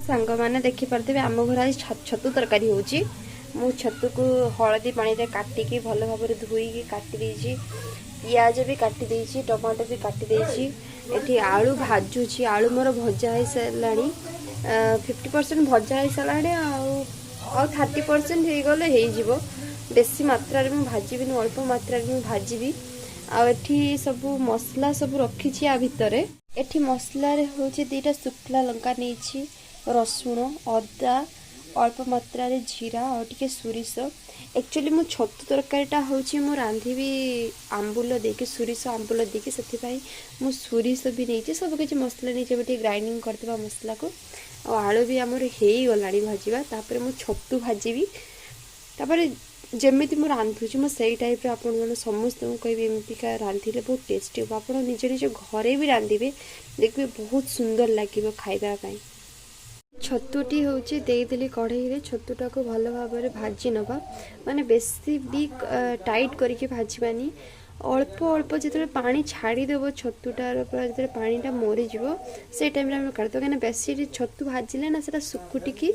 सांग मैंने देखिपे आम घर आज छतु तरकारी हो छतु को हलदी पानी रे काटिकी भल भाव धोईकी काटी देछि पियाज भी काटी देछि टमाटो भी काटी देछि एठी आलू भाजुछि आलू मोर भजा हो साराणी 50% भजा हो साराणी आ 30% हो गले हो बेसी मात्रा रे भाजी अल्प मात्रा रे भाजी आठी सब मसला सब रखी आ भितर एठी मसला रे होछि दीटा शुक्ला लंका नहीं रसुण अदा अल्प मात्रा रे जीरा और टिके सोरिष एक्चुअली मो छतु तरकारीटा होछि मो रांधीबी आंबुल देके सोरिष आंबुल देके सेथिपाई मो सोरिष भी नहीं सब किछि मसला नहीं बेटे ग्राइंडिंग करदेबा मसला को आलू भी आमर हो गलानी भाजवा तापर मो छतु भाजीबी तापर जमीती मु रांधुची मो सही टाइप रे आपण माने समस्त कहबी एमतिका रांधिले बहुत टेस्टी हो आपण निज निज घरे भी रांधिबे देखबे बहुत सुंदर लागिबो खाइबा पई छतुटी होची देइदेली कढ़ाई रे छतुटा को भल भाव में भाजी नबा माने बेसी भी टाइट करके भाजबानी अल्प अल्प जिते पानी छाड़ीदेव छतुटार जो पानीटा मरीज से टाइम आम काटद कहीं बेसी छतु भाजिले ना से सुकुटिकी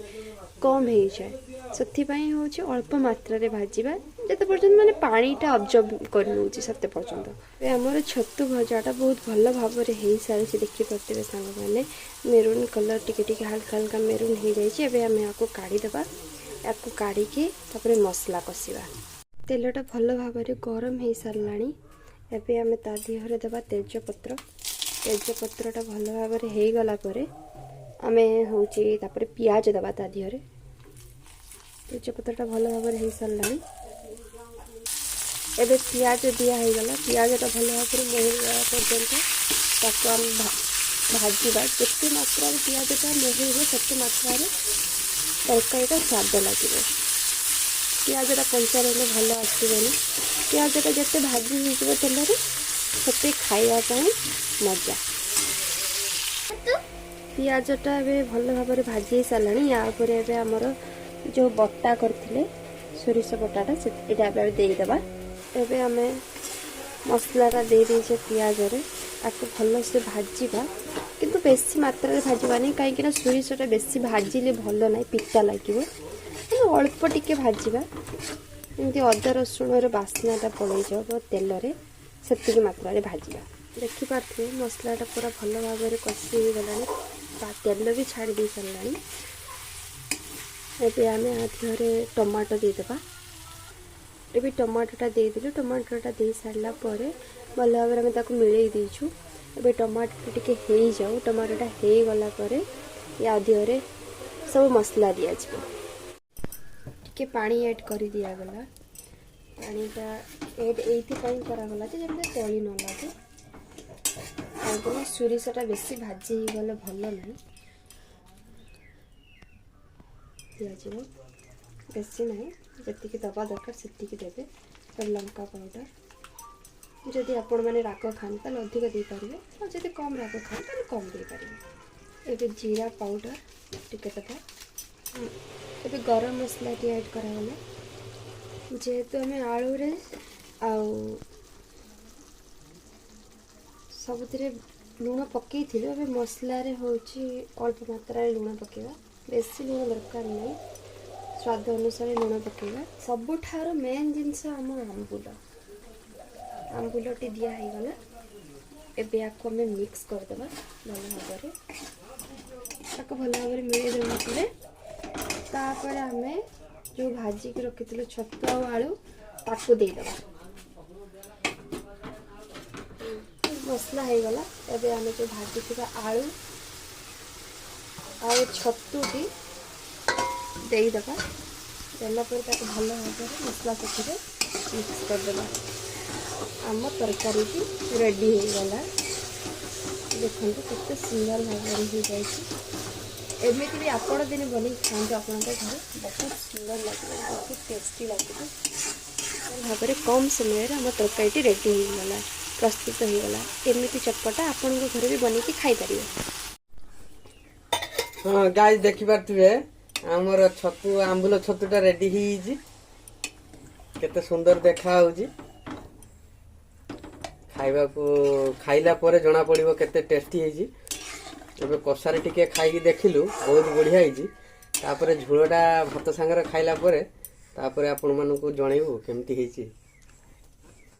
कम हो जाए से अल्प मात्रा रे भाजवा जिते पर्यटन माने पानीटा ऑब्जर्व कर से पर्यटन आमर छतु भजाटा बहुत भल भाव में हो सारी देखिपे सांग मैंने मेरून कलर टिके हल्का हल्का मेरून हो जाए आम या काढ़ीदेवा या काढ़ी मसला कषा तेलटा भल भाव में गरम हो साराणी एबे आम ता देहरे देवा तेजपत्र तेजपत्रटा भल भाव में हो गलापर आम हूँ पियाज देवा ता देहरे तेजपत्रटा भल भाव में हो साराणी एबे पियाज दिया हो गला पियाजटा भल भाव में मोहरा पर्यंत ताको आम भाजवा जिते मात्रा पियाजटा मोहर से मात्रा तरकारीटा स्वाद लगे पियाजटा कंचा रही भल आसबनी पियाजटा जिते भाजी हो तेल से खावाई मजा पियाजटा भल भाव में भाजी सारा या आमर जो बटा करते सोरिष बटाटा से देदेबा एबे आम मसलाटा दे दीचे पियाज रे आपको भल से भाजवा किंतु बेसी मात्रा भाजवानी कहीं सोरिषटा बेसी भाजिले भल ना पिता लगे अल्प टिके भाजवा एमती अदा रसुण बास्नाटा पड़े जाओ तेल से मात्रा भाजवा देखिपे मसलाटा पूरा भल भाव में कषि हो गला तेल भी छाड़ी दे सारा एबे आम आधे टमाटो देदेबा ये टमाटोटा देदेलु टमाटोटा दे सारा भल भाव में मिलई देचु ए टमाटो टिके हो जाऊ टमाटोटा हो गलापर या देहरे सब मसला दिज्व टिके पानी ऐड कर दिगला पानीटा ऐड एपाई करागला जमी तली न लगे सोरिषटा बेसी भाजी गले भल ना दिज्व बेसी ना जी दबा दरकार से देवे लंका पाउडर जदि आपण मैंने राग खाते अधिक दे पारे और जब कम राग खाते कम दे पारे एबे जीरा पाउडर टिके दबा एबे गरम मसला ऐड करागला जेहेतु आम आलू रे सबुति लुण पकई थी ए मसला होची अल्प मात्रा लुण पकेगा बेसी लुण दरकार नहीं स्वाद अनुसार लुण पकेगा सबुठार मेन जिनस आम आंबुल आंबुलटी दिया हो गला एबे आपको हमें मिक्स करदेबा भल भाव में भल भाव में मिलई तापर आम जो भाजिक रखी छतु आलू ताकू देदेबा मसला हो गला एबे आम जो भाजी आलू आ छतुटी देदेबा देलापर भल भाव में मसला साथी मिक्स करदेबा आम तरकारी रेडी हो गला देखो केते सुंदर भाव में हो जाए एमती भी आपण दिन बन खाते आप घर बहुत सुंदर लगे बहुत टेस्टी लगे भाव में कम समय आम तरकारी रेडी हो गला प्रस्तुत हो गला एमती चटपटा आपण घर भी बन खाई पारे। हाँ गाइस देखि पारथिबे हमर छतु आंबुल छतुटा रेडी ही केते सुंदर देखा होजी खाइबा को खाइला परे जना पड़िबो केते टेस्टी है जी ଏବେ କଷାରେ ଟିକେ ଖାଇକି ଦେଖିଲୁ ବହୁତ ବଢ଼ିଆ ହେଇଛି। ତାପରେ ଝୋଳଟା ଭାତ ସାଙ୍ଗରେ ଖାଇଲା ପରେ ତାପରେ ଆପଣମାନଙ୍କୁ ଜଣେଇବୁ କେମିତି ହେଇଛି।